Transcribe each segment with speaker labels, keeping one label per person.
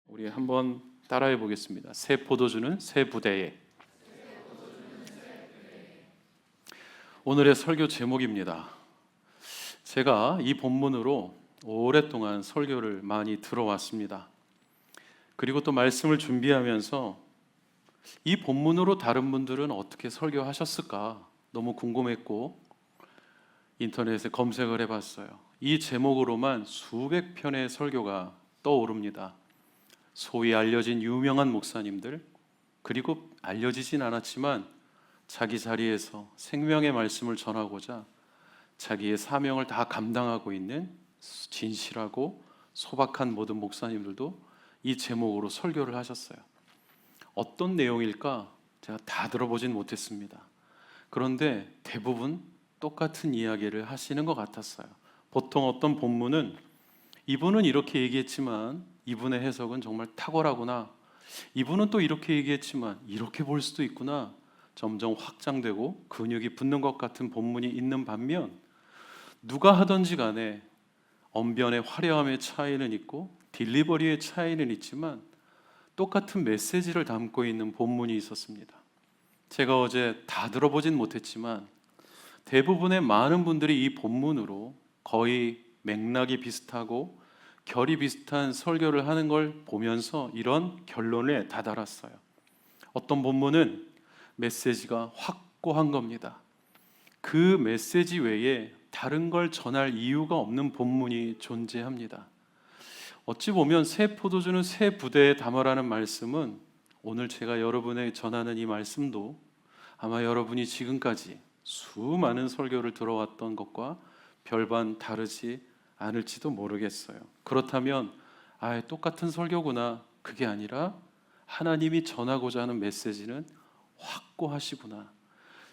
Speaker 1: 우리 한번 따라해 보겠습니다. 새 포도주는 새 부대에. 오늘의 설교 제목입니다. 제가 이 본문으로 오랫동안 설교를 많이 들어왔습니다. 그리고 또 말씀을 준비하면서 이 본문으로 다른 분들은 어떻게 설교하셨을까 너무 궁금했고 인터넷에 검색을 해봤어요. 이 제목으로만 수백 편의 설교가 떠오릅니다. 소위 알려진 유명한 목사님들, 그리고 알려지진 않았지만 자기 자리에서 생명의 말씀을 전하고자 자기의 사명을 다 감당하고 있는 진실하고 소박한 모든 목사님들도 이 제목으로 설교를 하셨어요. 어떤 내용일까? 제가 다 들어보진 못했습니다. 그런데 대부분 똑같은 이야기를 하시는 것 같았어요. 보통 어떤 본문은 이분은 이렇게 얘기했지만 이분의 해석은 정말 탁월하구나, 이분은 또 이렇게 얘기했지만 이렇게 볼 수도 있구나, 점점 확장되고 근육이 붙는 것 같은 본문이 있는 반면 누가 하든지 간에 언변의 화려함의 차이는 있고 딜리버리의 차이는 있지만 똑같은 메시지를 담고 있는 본문이 있었습니다. 제가 어제 다 들어보진 못했지만 대부분의 많은 분들이 이 본문으로 거의 맥락이 비슷하고 결이 비슷한 설교를 하는 걸 보면서 이런 결론에 다다랐어요. 어떤 본문은 메시지가 확고한 겁니다. 그 메시지 외에 다른 걸 전할 이유가 없는 본문이 존재합니다. 어찌 보면 새 포도주는 새 부대에 담으라는 말씀은 오늘 제가 여러분에게 전하는 이 말씀도 아마 여러분이 지금까지 수많은 설교를 들어왔던 것과 별반 다르지 않을지도 모르겠어요. 그렇다면 똑같은 설교구나, 그게 아니라 하나님이 전하고자 하는 메시지는 확고하시구나,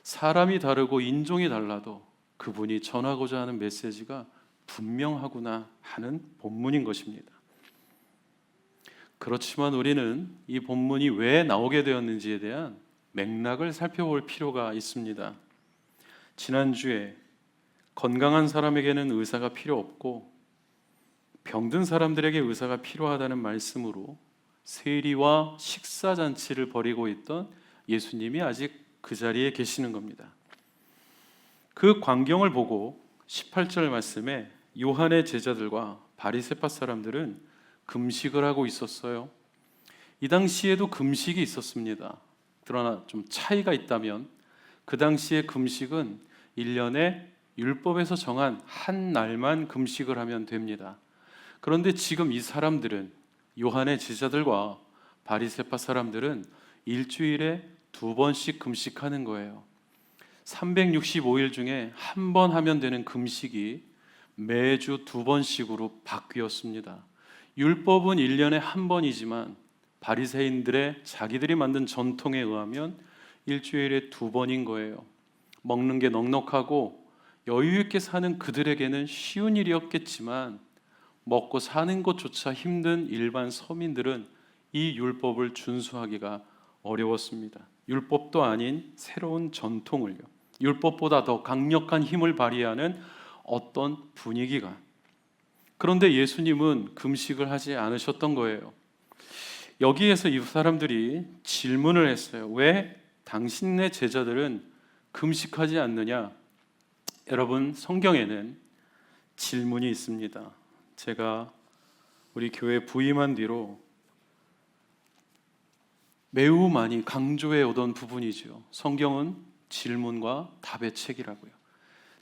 Speaker 1: 사람이 다르고 인종이 달라도 그분이 전하고자 하는 메시지가 분명하구나 하는 본문인 것입니다. 그렇지만 우리는 이 본문이 왜 나오게 되었는지에 대한 맥락을 살펴볼 필요가 있습니다. 지난주에 건강한 사람에게는 의사가 필요 없고 병든 사람들에게 의사가 필요하다는 말씀으로 세리와 식사잔치를 벌이고 있던 예수님이 아직 그 자리에 계시는 겁니다. 그 광경을 보고 18절 말씀에 요한의 제자들과 바리새파 사람들은 금식을 하고 있었어요. 이 당시에도 금식이 있었습니다. 그러나 좀 차이가 있다면 그 당시의 금식은 1년에 율법에서 정한 한 날만 금식을 하면 됩니다. 그런데 지금 이 사람들은, 요한의 제자들과 바리새파 사람들은 일주일에 2번씩 금식하는 거예요. 365일 중에 한 번 하면 되는 금식이 매주 2번씩으로 바뀌었습니다. 율법은 1년에 한 번이지만 바리새인들의 자기들이 만든 전통에 의하면 일주일에 2번인 거예요. 먹는 게 넉넉하고 여유 있게 사는 그들에게는 쉬운 일이었겠지만 먹고 사는 것조차 힘든 일반 서민들은 이 율법을 준수하기가 어려웠습니다. 율법도 아닌 새로운 전통을요, 율법보다 더 강력한 힘을 발휘하는 어떤 분위기가. 그런데 예수님은 금식을 하지 않으셨던 거예요. 여기에서 이 사람들이 질문을 했어요. 왜 당신네 제자들은 금식하지 않느냐? 여러분, 성경에는 질문이 있습니다. 제가 우리 교회 부임한 뒤로 매우 많이 강조해 오던 부분이죠. 성경은 질문과 답의 책이라고요.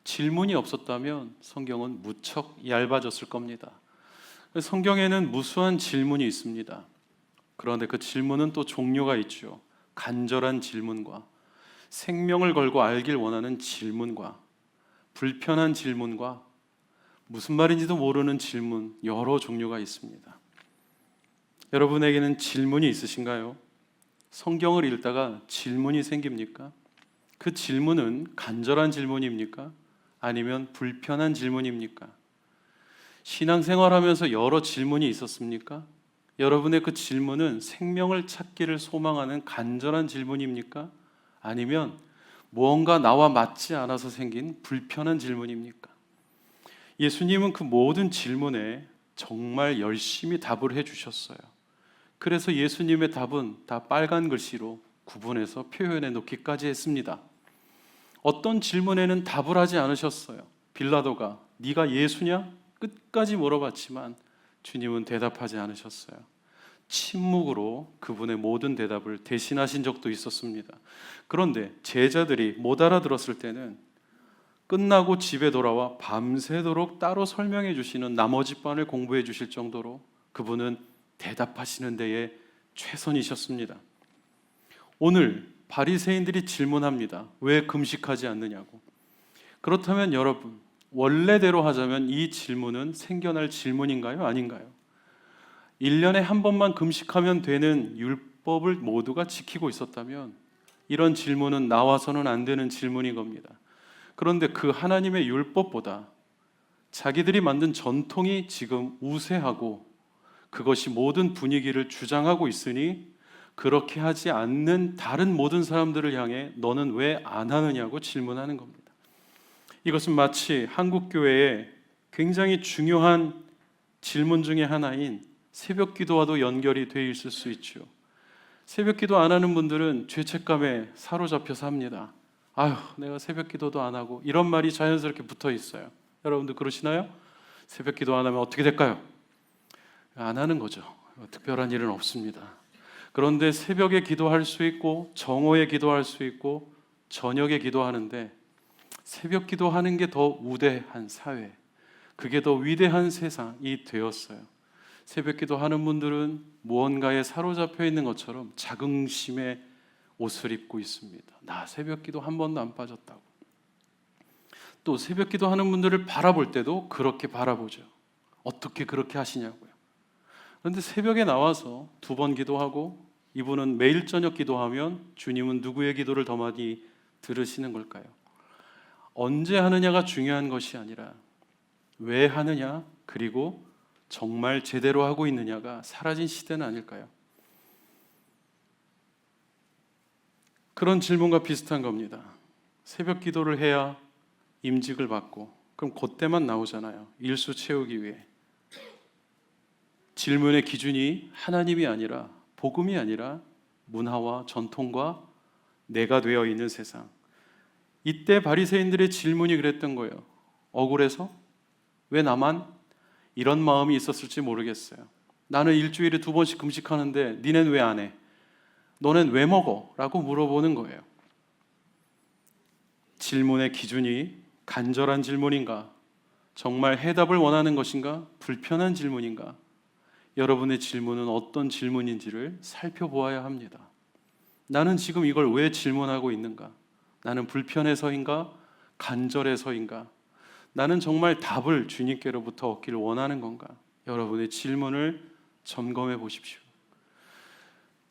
Speaker 1: 질문이 없었다면 성경은 무척 얇아졌을 겁니다. 성경에는 무수한 질문이 있습니다. 그런데 그 질문은 또 종류가 있죠. 간절한 질문과 생명을 걸고 알길 원하는 질문과 불편한 질문과 무슨 말인지도 모르는 질문, 여러 종류가 있습니다. 여러분에게는 질문이 있으신가요? 성경을 읽다가 질문이 생깁니까? 그 질문은 간절한 질문입니까? 아니면 불편한 질문입니까? 신앙생활하면서 여러 질문이 있었습니까? 여러분의 그 질문은 생명을 찾기를 소망하는 간절한 질문입니까? 아니면 무언가 나와 맞지 않아서 생긴 불편한 질문입니까? 예수님은 그 모든 질문에 정말 열심히 답을 해주셨어요. 그래서 예수님의 답은 다 빨간 글씨로 구분해서 표현해 놓기까지 했습니다. 어떤 질문에는 답을 하지 않으셨어요. 빌라도가 네가 예수냐? 끝까지 물어봤지만 주님은 대답하지 않으셨어요. 침묵으로 그분의 모든 대답을 대신하신 적도 있었습니다. 그런데 제자들이 못 알아들었을 때는 끝나고 집에 돌아와 밤새도록 따로 설명해 주시는 나머지 반을 공부해 주실 정도로 그분은 대답하시는 데에 최선이셨습니다. 오늘 바리새인들이 질문합니다. 왜 금식하지 않느냐고. 그렇다면 여러분, 원래대로 하자면 이 질문은 생겨날 질문인가요? 아닌가요? 1년에 한 번만 금식하면 되는 율법을 모두가 지키고 있었다면 이런 질문은 나와서는 안 되는 질문인 겁니다. 그런데 그 하나님의 율법보다 자기들이 만든 전통이 지금 우세하고 그것이 모든 분위기를 주장하고 있으니 그렇게 하지 않는 다른 모든 사람들을 향해 너는 왜 안 하느냐고 질문하는 겁니다. 이것은 마치 한국 교회의 굉장히 중요한 질문 중에 하나인 새벽 기도와도 연결이 돼 있을 수 있죠. 새벽 기도 안 하는 분들은 죄책감에 사로잡혀 삽니다. 아휴, 내가 새벽 기도도 안 하고, 이런 말이 자연스럽게 붙어 있어요. 여러분들 그러시나요? 새벽 기도 안 하면 어떻게 될까요? 안 하는 거죠. 특별한 일은 없습니다. 그런데 새벽에 기도할 수 있고 정오에 기도할 수 있고 저녁에 기도하는데 새벽 기도하는 게 더 우대한 사회, 그게 더 위대한 세상이 되었어요. 새벽 기도하는 분들은 무언가에 사로잡혀 있는 것처럼 자긍심의 옷을 입고 있습니다. 나 새벽 기도 한 번도 안 빠졌다고. 또 새벽 기도하는 분들을 바라볼 때도 그렇게 바라보죠. 어떻게 그렇게 하시냐고요. 그런데 새벽에 나와서 2번 기도하고 이분은 매일 저녁 기도하면 주님은 누구의 기도를 더 많이 들으시는 걸까요? 언제 하느냐가 중요한 것이 아니라 왜 하느냐, 그리고 정말 제대로 하고 있느냐가 사라진 시대는 아닐까요? 그런 질문과 비슷한 겁니다. 새벽 기도를 해야 임직을 받고, 그럼 그때만 나오잖아요. 일수 채우기 위해. 질문의 기준이 하나님이 아니라, 복음이 아니라 문화와 전통과 내가 되어 있는 세상. 이때 바리새인들의 질문이 그랬던 거예요. 억울해서? 왜 나만? 이런 마음이 있었을지 모르겠어요. 나는 일주일에 2번씩 금식하는데 니넨 왜 안 해? 너넨 왜 먹어? 라고 물어보는 거예요. 질문의 기준이 간절한 질문인가? 정말 해답을 원하는 것인가? 불편한 질문인가? 여러분의 질문은 어떤 질문인지를 살펴보아야 합니다. 나는 지금 이걸 왜 질문하고 있는가? 나는 불편해서인가? 간절해서인가? 나는 정말 답을 주님께로부터 얻기를 원하는 건가? 여러분의 질문을 점검해 보십시오.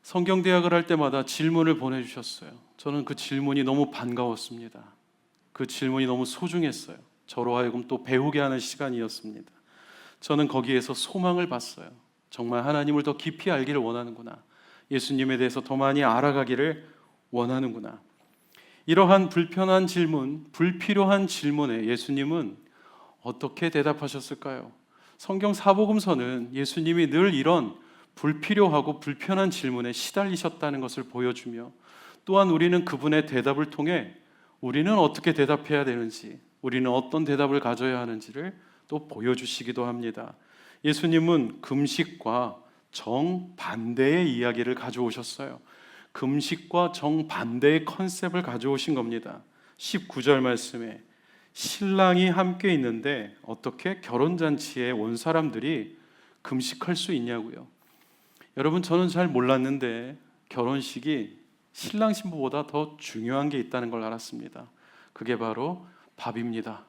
Speaker 1: 성경대학을 할 때마다 질문을 보내주셨어요. 저는 그 질문이 너무 반가웠습니다. 그 질문이 너무 소중했어요. 저로 하여금 또 배우게 하는 시간이었습니다. 저는 거기에서 소망을 봤어요. 정말 하나님을 더 깊이 알기를 원하는구나. 예수님에 대해서 더 많이 알아가기를 원하는구나. 이러한 불편한 질문, 불필요한 질문에 예수님은 어떻게 대답하셨을까요? 성경 사복음서는 예수님이 늘 이런 불필요하고 불편한 질문에 시달리셨다는 것을 보여주며, 또한 우리는 그분의 대답을 통해 우리는 어떻게 대답해야 되는지, 우리는 어떤 대답을 가져야 하는지를 또 보여주시기도 합니다. 예수님은 금식과 정반대의 이야기를 가져오셨어요. 금식과 정반대의 컨셉을 가져오신 겁니다. 19절 말씀에 신랑이 함께 있는데 어떻게 결혼잔치에 온 사람들이 금식할 수 있냐고요. 여러분, 저는 잘 몰랐는데 결혼식이 신랑 신부보다 더 중요한 게 있다는 걸 알았습니다. 그게 바로 밥입니다.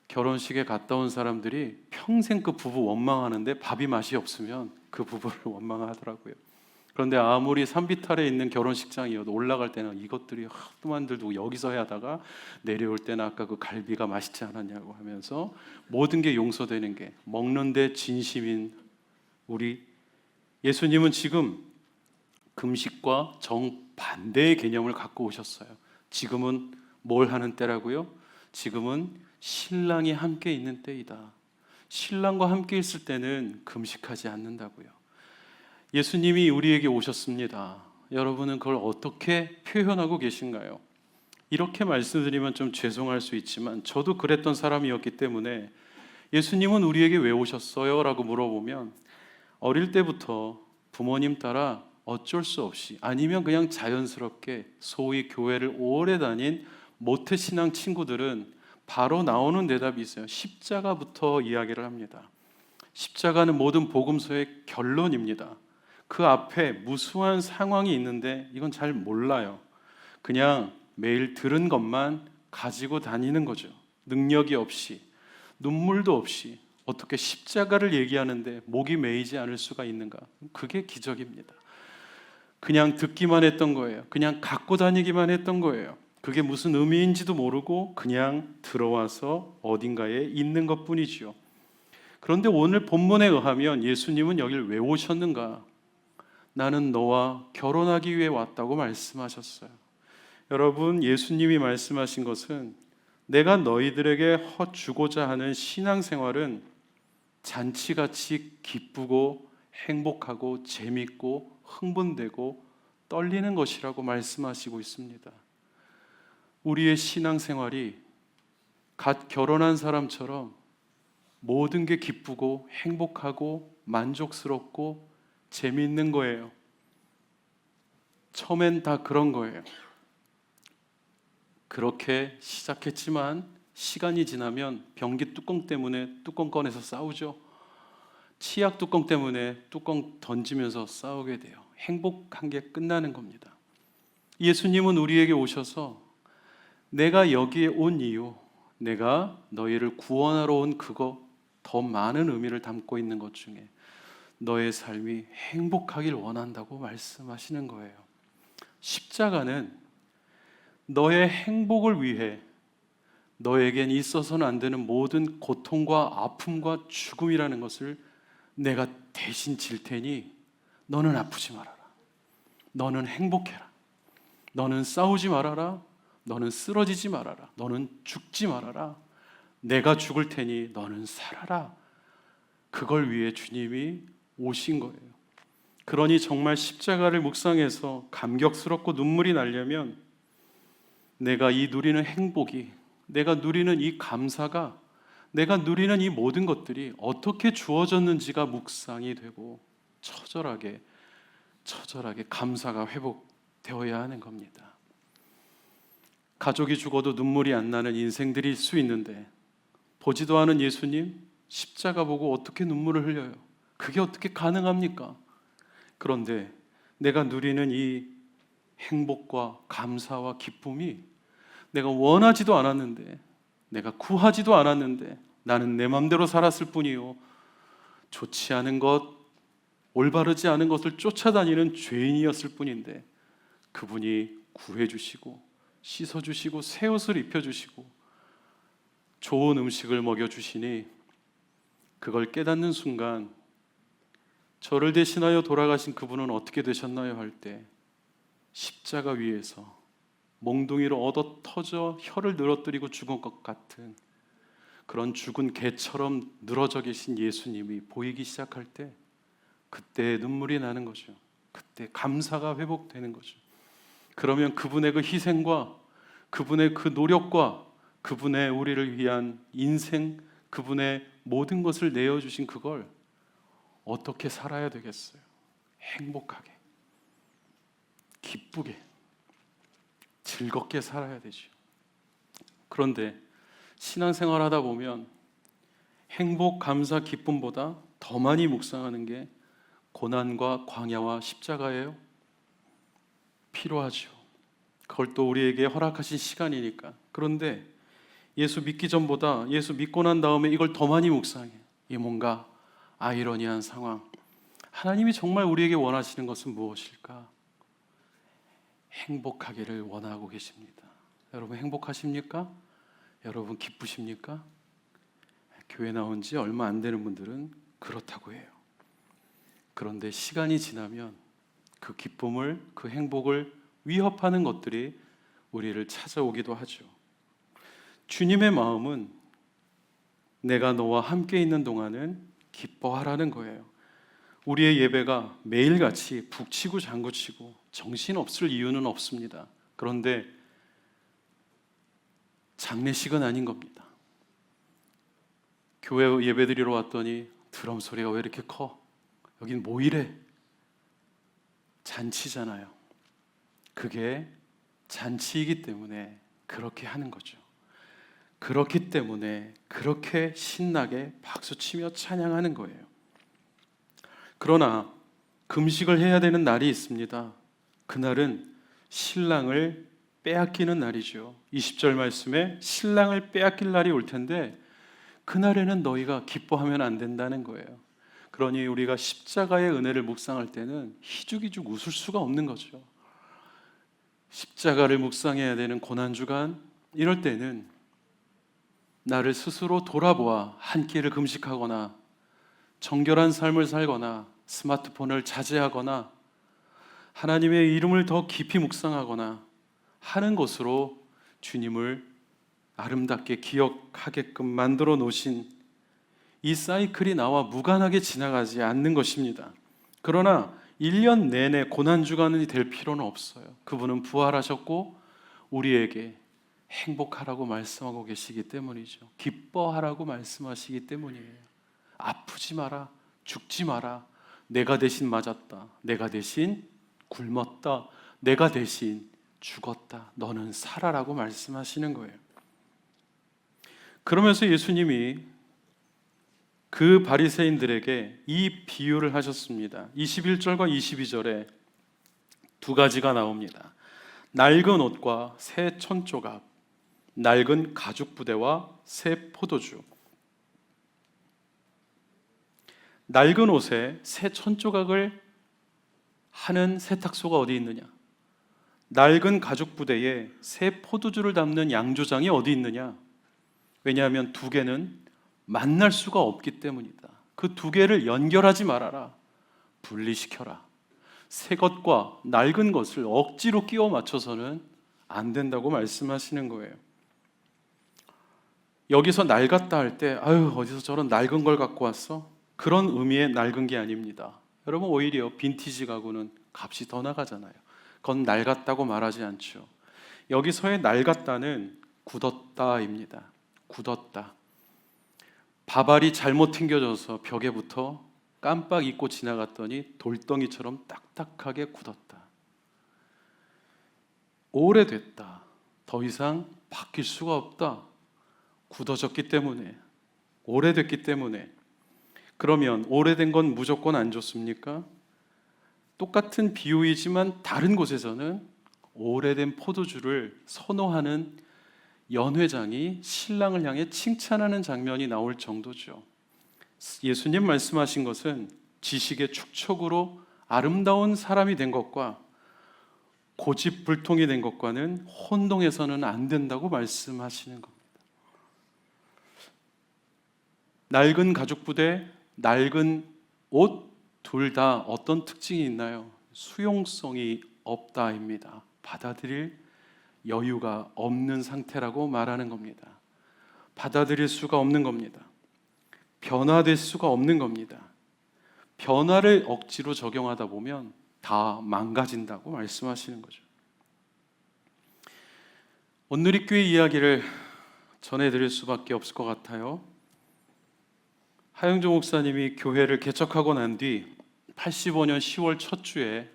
Speaker 1: 결혼식에 갔다 온 사람들이 평생 그 부부 원망하는데 밥이 맛이 없으면 그 부부를 원망하더라고요. 그런데 아무리 산비탈에 있는 결혼식장이어도 올라갈 때는 이것들이 하도 만들고 여기서 해야 하다가 내려올 때는 아까 그 갈비가 맛있지 않았냐고 하면서 모든 게 용서되는 게, 먹는 데 진심인 우리 예수님은 지금 금식과 정반대의 개념을 갖고 오셨어요. 지금은 뭘 하는 때라고요? 지금은 신랑이 함께 있는 때이다. 신랑과 함께 있을 때는 금식하지 않는다고요. 예수님이 우리에게 오셨습니다. 여러분은 그걸 어떻게 표현하고 계신가요? 이렇게 말씀드리면 좀 죄송할 수 있지만 저도 그랬던 사람이었기 때문에 예수님은 우리에게 왜 오셨어요? 라고 물어보면 어릴 때부터 부모님 따라 어쩔 수 없이 아니면 그냥 자연스럽게 소위 교회를 오래 다닌 모태신앙 친구들은 바로 나오는 대답이 있어요. 십자가부터 이야기를 합니다. 십자가는 모든 복음서의 결론입니다. 그 앞에 무수한 상황이 있는데 이건 잘 몰라요. 그냥 매일 들은 것만 가지고 다니는 거죠. 능력이 없이, 눈물도 없이 어떻게 십자가를 얘기하는데 목이 메이지 않을 수가 있는가? 그게 기적입니다. 그냥 듣기만 했던 거예요. 그냥 갖고 다니기만 했던 거예요. 그게 무슨 의미인지도 모르고 그냥 들어와서 어딘가에 있는 것뿐이지요. 그런데 오늘 본문에 의하면 예수님은 여길 왜 오셨는가? 나는 너와 결혼하기 위해 왔다고 말씀하셨어요. 여러분, 예수님이 말씀하신 것은 내가 너희들에게 주고자 하는 신앙생활은 잔치같이 기쁘고 행복하고 재밌고 흥분되고 떨리는 것이라고 말씀하시고 있습니다. 우리의 신앙생활이 갓 결혼한 사람처럼 모든 게 기쁘고 행복하고 만족스럽고 재미있는 거예요. 처음엔 다 그런 거예요. 그렇게 시작했지만 시간이 지나면 변기 뚜껑 때문에 뚜껑 꺼내서 싸우죠. 치약 뚜껑 때문에 뚜껑 던지면서 싸우게 돼요. 행복한 게 끝나는 겁니다. 예수님은 우리에게 오셔서 내가 여기에 온 이유, 내가 너희를 구원하러 온 그거 더 많은 의미를 담고 있는 것 중에 너의 삶이 행복하길 원한다고 말씀하시는 거예요. 십자가는 너의 행복을 위해 너에겐 있어서는 안 되는 모든 고통과 아픔과 죽음이라는 것을 내가 대신 질 테니 너는 아프지 말아라. 너는 행복해라. 너는 싸우지 말아라. 너는 쓰러지지 말아라. 너는 죽지 말아라. 내가 죽을 테니 너는 살아라. 그걸 위해 주님이 오신 거예요. 그러니 정말 십자가를 묵상해서 감격스럽고 눈물이 나려면 내가 이 누리는 행복이, 내가 누리는 이 감사가, 내가 누리는 이 모든 것들이 어떻게 주어졌는지가 묵상이 되고 처절하게 감사가 회복되어야 하는 겁니다. 가족이 죽어도 눈물이 안 나는 인생들일 수 있는데 보지도 않은 예수님 십자가 보고 어떻게 눈물을 흘려요? 그게 어떻게 가능합니까? 그런데 내가 누리는 이 행복과 감사와 기쁨이 내가 원하지도 않았는데, 내가 구하지도 않았는데 나는 내 맘대로 살았을 뿐이요, 좋지 않은 것, 올바르지 않은 것을 쫓아다니는 죄인이었을 뿐인데 그분이 구해주시고 씻어주시고 새 옷을 입혀주시고 좋은 음식을 먹여주시니 그걸 깨닫는 순간 저를 대신하여 돌아가신 그분은 어떻게 되셨나요? 할 때 십자가 위에서 몽둥이로 얻어 터져 혀를 늘어뜨리고 죽은 것 같은 그런 죽은 개처럼 늘어져 계신 예수님이 보이기 시작할 때 그때 눈물이 나는 거죠. 그때 감사가 회복되는 거죠. 그러면 그분의 그 희생과 그분의 그 노력과 그분의 우리를 위한 인생, 그분의 모든 것을 내어주신 그걸 어떻게 살아야 되겠어요? 행복하게, 기쁘게, 즐겁게 살아야 되죠. 그런데 신앙생활 하다 보면 행복, 감사, 기쁨보다 더 많이 묵상하는 게 고난과 광야와 십자가예요. 필요하죠. 그걸 또 우리에게 허락하신 시간이니까. 그런데 예수 믿기 전보다 예수 믿고 난 다음에 이걸 더 많이 묵상해. 이 뭔가 아이러니한 상황. 하나님이 정말 우리에게 원하시는 것은 무엇일까? 행복하기를 원하고 계십니다. 여러분 행복하십니까? 여러분 기쁘십니까? 교회 나온 지 얼마 안 되는 분들은 그렇다고 해요. 그런데 시간이 지나면 그 기쁨을, 그 행복을 위협하는 것들이 우리를 찾아오기도 하죠. 주님의 마음은 내가 너와 함께 있는 동안은 기뻐하라는 거예요. 우리의 예배가 매일같이 북치고 장구치고 정신없을 이유는 없습니다. 그런데 장례식은 아닌 겁니다. 교회 예배드리러 왔더니 드럼 소리가 왜 이렇게 커? 여긴 뭐 이래? 잔치잖아요. 그게 잔치이기 때문에 그렇게 하는 거죠. 그렇기 때문에 그렇게 신나게 박수치며 찬양하는 거예요. 그러나 금식을 해야 되는 날이 있습니다. 그날은 신랑을 빼앗기는 날이죠. 20절 말씀에 신랑을 빼앗길 날이 올 텐데 그날에는 너희가 기뻐하면 안 된다는 거예요. 그러니 우리가 십자가의 은혜를 묵상할 때는 희죽희죽 웃을 수가 없는 거죠. 십자가를 묵상해야 되는 고난주간, 이럴 때는 나를 스스로 돌아보아 한 끼를 금식하거나 정결한 삶을 살거나 스마트폰을 자제하거나 하나님의 이름을 더 깊이 묵상하거나 하는 것으로 주님을 아름답게 기억하게끔 만들어 놓으신 이 사이클이 나와 무관하게 지나가지 않는 것입니다. 그러나 1년 내내 고난주간이 될 필요는 없어요. 그분은 부활하셨고 우리에게 행복하라고 말씀하고 계시기 때문이죠. 기뻐하라고 말씀하시기 때문이에요. 아프지 마라, 죽지 마라, 내가 대신 맞았다, 내가 대신 굶었다, 내가 대신 죽었다, 너는 살아라고 말씀하시는 거예요. 그러면서 예수님이 그 바리새인들에게 이 비유를 하셨습니다. 21절과 22절에 두 가지가 나옵니다. 낡은 옷과 새 천조각, 낡은 가죽 부대와 새 포도주. 낡은 옷에 새 천조각을 하는 세탁소가 어디 있느냐? 낡은 가죽 부대에 새 포도주를 담는 양조장이 어디 있느냐? 왜냐하면 두 개는 만날 수가 없기 때문이다. 그 두 개를 연결하지 말아라. 분리시켜라. 새 것과 낡은 것을 억지로 끼워 맞춰서는 안 된다고 말씀하시는 거예요. 여기서 낡았다 할 때 아유 어디서 저런 낡은 걸 갖고 왔어? 그런 의미의 낡은 게 아닙니다. 여러분 오히려 빈티지 가구는 값이 더 나가잖아요. 그건 낡았다고 말하지 않죠. 여기서의 낡았다는 굳었다입니다. 굳었다. 밥알이 잘못 튕겨져서 벽에 붙어 깜빡 잊고 지나갔더니 돌덩이처럼 딱딱하게 굳었다. 오래됐다. 더 이상 바뀔 수가 없다. 굳어졌기 때문에, 오래됐기 때문에. 그러면 오래된 건 무조건 안 좋습니까? 똑같은 비유이지만 다른 곳에서는 오래된 포도주를 선호하는 연회장이 신랑을 향해 칭찬하는 장면이 나올 정도죠. 예수님 말씀하신 것은 지식의 축척으로 아름다운 사람이 된 것과 고집불통이 된 것과는 혼동해서는 안 된다고 말씀하시는 겁니다. 낡은 가죽 부대, 낡은 옷, 둘 다 어떤 특징이 있나요? 수용성이 없다입니다. 받아들일 여유가 없는 상태라고 말하는 겁니다. 받아들일 수가 없는 겁니다. 변화될 수가 없는 겁니다. 변화를 억지로 적용하다 보면 다 망가진다고 말씀하시는 거죠. 온누리교회 이야기를 전해드릴 수밖에 없을 것 같아요. 하영조 목사님이 교회를 개척하고 난 뒤 85년 10월 첫 주에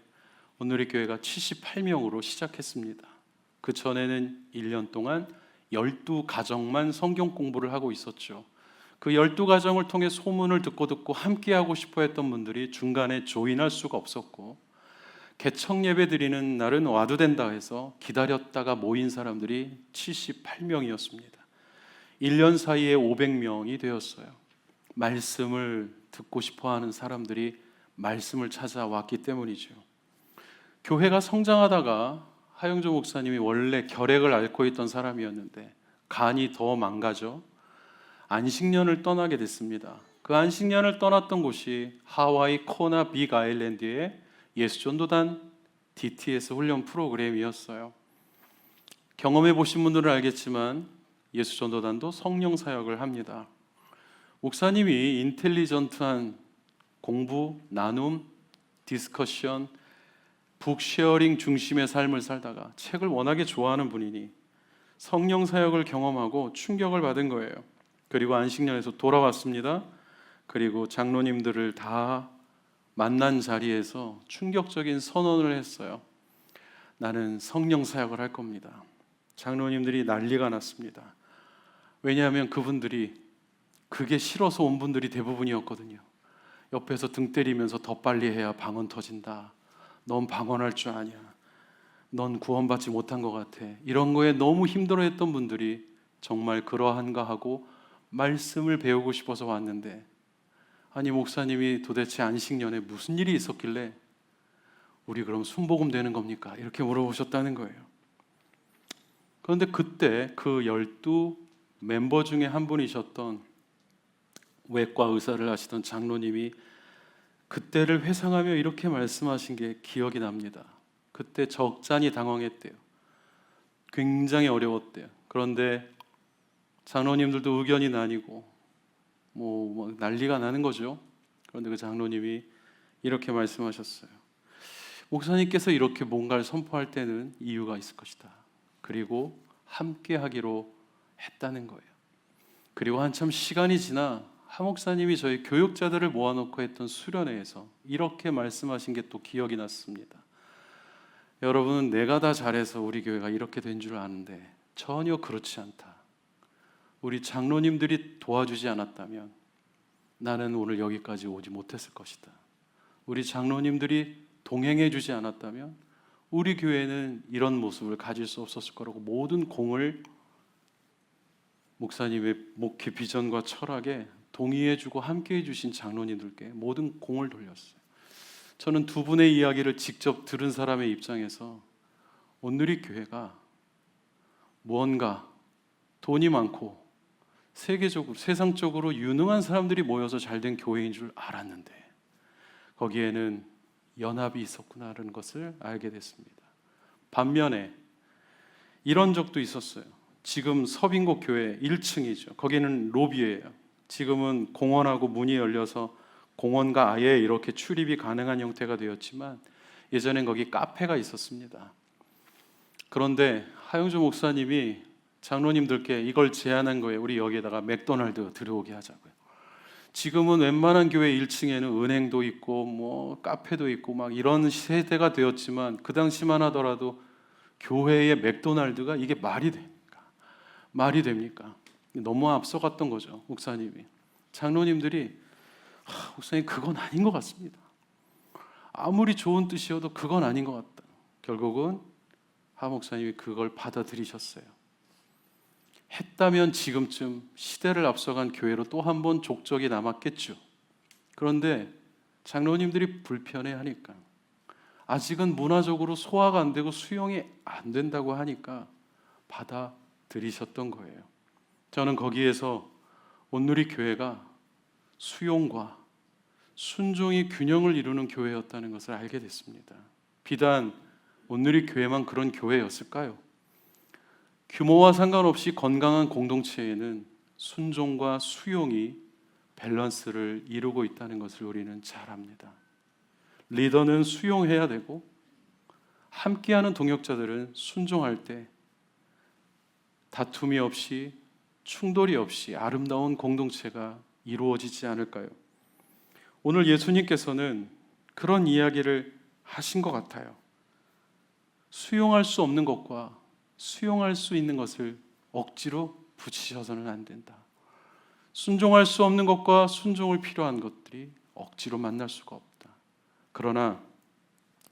Speaker 1: 온누리교회가 78명으로 시작했습니다. 그 전에는 1년 동안 12가정만 성경 공부를 하고 있었죠. 그 12가정을 통해 소문을 듣고 함께하고 싶어 했던 분들이 중간에 조인할 수가 없었고, 개척 예배 드리는 날은 와도 된다 해서 기다렸다가 모인 사람들이 78명이었습니다. 1년 사이에 500명이 되었어요. 말씀을 듣고 싶어 하는 사람들이 말씀을 찾아왔기 때문이죠. 교회가 성장하다가 하영조 목사님이 원래 결핵을 앓고 있던 사람이었는데 간이 더 망가져 안식년을 떠나게 됐습니다. 그 안식년을 떠났던 곳이 하와이 코나 빅 아일랜드의 예수전도단 DTS 훈련 프로그램이었어요. 경험해 보신 분들은 알겠지만 예수전도단도 성령 사역을 합니다. 목사님이 인텔리전트한 공부, 나눔, 디스커션, 북쉐어링 중심의 삶을 살다가 책을 워낙에 좋아하는 분이니 성령 사역을 경험하고 충격을 받은 거예요. 그리고 안식년에서 돌아왔습니다. 그리고 장로님들을 다 만난 자리에서 충격적인 선언을 했어요. 나는 성령 사역을 할 겁니다. 장로님들이 난리가 났습니다. 왜냐하면 그분들이 그게 싫어서 온 분들이 대부분이었거든요. 옆에서 등 때리면서 더 빨리 해야 방언 터진다. 넌 방언할 줄 아냐. 넌 구원받지 못한 것 같아. 이런 거에 너무 힘들어했던 분들이 정말 그러한가 하고 말씀을 배우고 싶어서 왔는데, 아니 목사님이 도대체 안식년에 무슨 일이 있었길래 우리 그럼 순복음 되는 겁니까? 이렇게 물어보셨다는 거예요. 그런데 그때 그 12 멤버 중에 한 분이셨던 외과 의사를 하시던 장로님이 그때를 회상하며 이렇게 말씀하신 게 기억이 납니다. 그때 적잖이 당황했대요. 굉장히 어려웠대요. 그런데 장로님들도 의견이 나뉘고 뭐 난리가 나는 거죠. 그런데 그 장로님이 이렇게 말씀하셨어요. 목사님께서 이렇게 뭔가를 선포할 때는 이유가 있을 것이다. 그리고 함께 하기로 했다는 거예요. 그리고 한참 시간이 지나 하 목사님이 저희 교육자들을 모아놓고 했던 수련회에서 이렇게 말씀하신 게 또 기억이 났습니다. 여러분, 내가 다 잘해서 우리 교회가 이렇게 된 줄 아는데 전혀 그렇지 않다. 우리 장로님들이 도와주지 않았다면 나는 오늘 여기까지 오지 못했을 것이다. 우리 장로님들이 동행해 주지 않았다면 우리 교회는 이런 모습을 가질 수 없었을 거라고 모든 공을 목사님의 목회 비전과 철학에 동의해 주고 함께 해 주신 장로님들께 모든 공을 돌렸어요. 저는 두 분의 이야기를 직접 들은 사람의 입장에서 온누리 교회가 무언가 돈이 많고 세계적으로 세상적으로 유능한 사람들이 모여서 잘된 교회인 줄 알았는데 거기에는 연합이 있었구나라는 것을 알게 됐습니다. 반면에 이런 적도 있었어요. 지금 서빙곡 교회 1층이죠. 거기는 로비예요. 지금은 공원하고 문이 열려서 공원과 아예 이렇게 출입이 가능한 형태가 되었지만 예전엔 거기 카페가 있었습니다. 그런데 하영주 목사님이 장로님들께 이걸 제안한 거예요. 우리 여기에다가 맥도날드 들어오게 하자고요. 지금은 웬만한 교회 1층에는 은행도 있고 뭐 카페도 있고 막 이런 세대가 되었지만 그 당시만 하더라도 교회에 맥도날드가 이게 말이 됩니까? 말이 됩니까? 너무 앞서갔던 거죠, 목사님이. 장로님들이 목사님 그건 아닌 것 같습니다. 아무리 좋은 뜻이어도 그건 아닌 것 같다. 결국은 하 목사님이 그걸 받아들이셨어요. 했다면 지금쯤 시대를 앞서간 교회로 또 한 번 족적이 남았겠죠. 그런데 장로님들이 불편해하니까 아직은 문화적으로 소화가 안 되고 수용이 안 된다고 하니까 받아들이셨던 거예요. 저는 거기에서 온누리 교회가 수용과 순종이 균형을 이루는 교회였다는 것을 알게 됐습니다. 비단 온누리 교회만 그런 교회였을까요? 규모와 상관없이 건강한 공동체에는 순종과 수용이 밸런스를 이루고 있다는 것을 우리는 잘 압니다. 리더는 수용해야 되고 함께하는 동역자들은 순종할 때 다툼이 없이 충돌이 없이 아름다운 공동체가 이루어지지 않을까요? 오늘 예수님께서는 그런 이야기를 하신 것 같아요. 수용할 수 없는 것과 수용할 수 있는 것을 억지로 붙이셔서는 안 된다. 순종할 수 없는 것과 순종을 필요한 것들이 억지로 만날 수가 없다. 그러나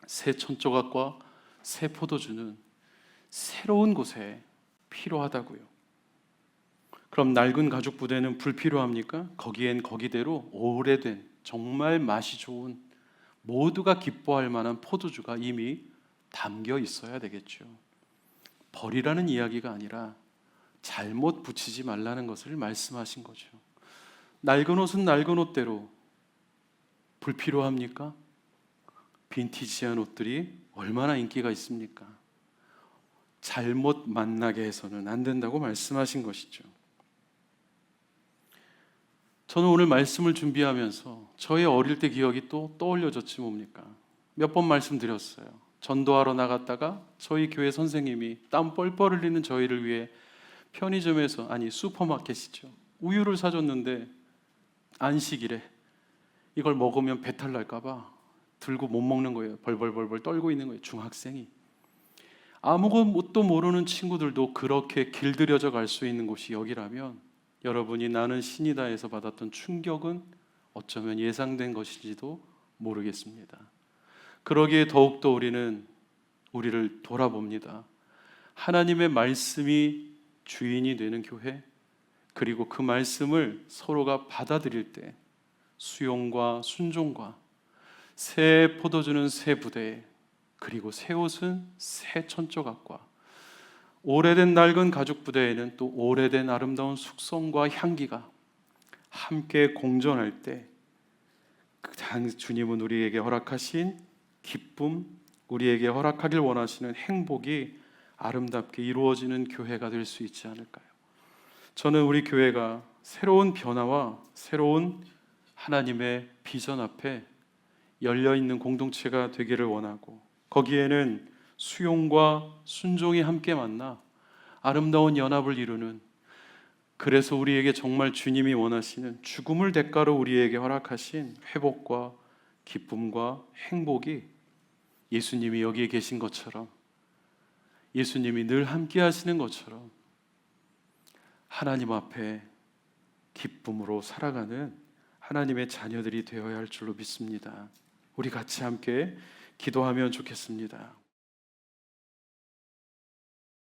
Speaker 1: 새 천조각과 새 포도주는 새로운 곳에 필요하다고요. 그럼 낡은 가죽 부대는 불필요합니까? 거기엔 거기대로 오래된 정말 맛이 좋은 모두가 기뻐할 만한 포도주가 이미 담겨 있어야 되겠죠. 버리라는 이야기가 아니라 잘못 붙이지 말라는 것을 말씀하신 거죠. 낡은 옷은 낡은 옷대로 불필요합니까? 빈티지한 옷들이 얼마나 인기가 있습니까? 잘못 만나게 해서는 안 된다고 말씀하신 것이죠. 저는 오늘 말씀을 준비하면서 저의 어릴 때 기억이 또 떠올려졌지 뭡니까? 몇 번 말씀드렸어요. 전도하러 나갔다가 저희 교회 선생님이 땀 뻘뻘 흘리는 저희를 위해 편의점에서, 아니 슈퍼마켓이죠, 우유를 사줬는데 안식일에 이걸 먹으면 배탈 날까 봐 들고 못 먹는 거예요. 벌벌벌벌 떨고 있는 거예요, 중학생이. 아무것도 모르는 친구들도 그렇게 길들여져 갈 수 있는 곳이 여기라면, 여러분이 나는 신이다에서 받았던 충격은 어쩌면 예상된 것인지도 모르겠습니다. 그러기에 더욱더 우리는 우리를 돌아봅니다. 하나님의 말씀이 주인이 되는 교회, 그리고 그 말씀을 서로가 받아들일 때 수용과 순종과 새 포도주는 새 부대에, 그리고 새 옷은 새 천조각과 오래된 낡은 가죽 부대에는 또 오래된 아름다운 숙성과 향기가 함께 공존할 때, 주님은 우리에게 허락하신 기쁨, 우리에게 허락하길 원하시는 행복이 아름답게 이루어지는 교회가 될 수 있지 않을까요? 저는 우리 교회가 새로운 변화와 새로운 하나님의 비전 앞에 열려있는 공동체가 되기를 원하고, 거기에는 수용과 순종이 함께 만나 아름다운 연합을 이루는, 그래서 우리에게 정말 주님이 원하시는 죽음을 대가로 우리에게 허락하신 회복과 기쁨과 행복이 예수님이 여기에 계신 것처럼, 예수님이 늘 함께 하시는 것처럼 하나님 앞에 기쁨으로 살아가는 하나님의 자녀들이 되어야 할 줄로 믿습니다. 우리 같이 함께 기도하면 좋겠습니다.